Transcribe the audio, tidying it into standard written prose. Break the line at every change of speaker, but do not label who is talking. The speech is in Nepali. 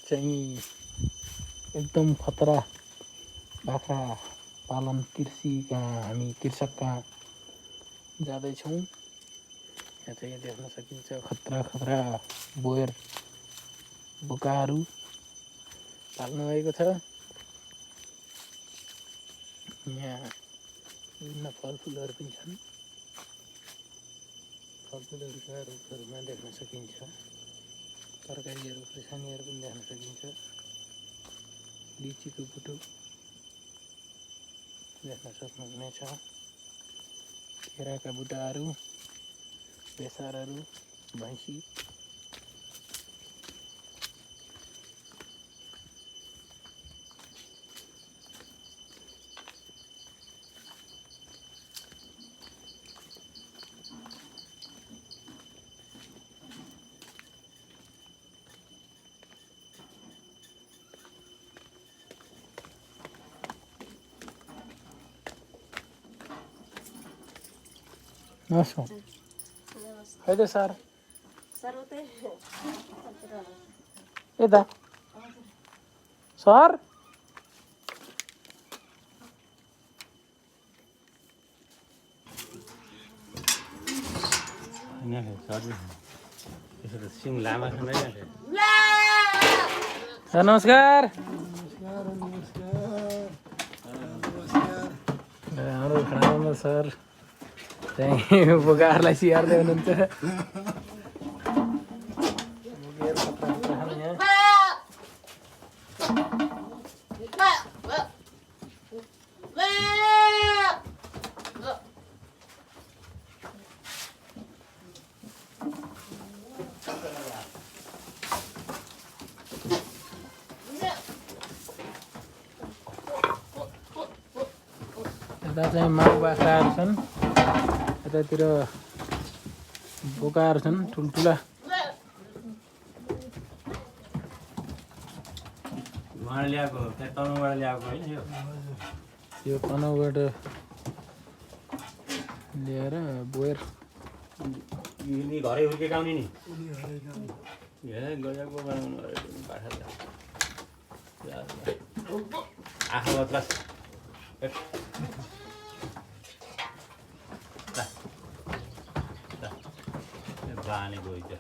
चाहिँ एकदम खतरा बाख्रा पालन कृषि कहाँ हामी कृषक कहाँ जाँदैछौँ। यहाँ चाहिँ देख्न सकिन्छ खतरा खतरा बोयर बोकाहरू पाल्नु भएको छ। यहाँ विभिन्न फलफुलहरू पनि छन्। फलफुलहरूका रुखहरूमा देख्न सकिन्छ तरकारीहरू खुर्सानीहरू पनि देख्न सकिन्छ। लिचीको बुटो देख्न सक्नुहुनेछ। केराका बुटाहरू, बेसारहरू, भैँसी नमस्कार है त सर यता सर सर नमस्कार। हाम्रो खानामा सर चाहिँ बोकाहरूलाई सिहार्दै हुनुहुन्छ। यता चाहिँ माउ बाख्राहरू छन्। यतातिर बोकाहरू छन् ठुल्ठुला। यो तनहुबाट ल्याएर बोयर
घरै हुर्केका आउने नि गजाको बनाउनु आफू मात्र बाने गइज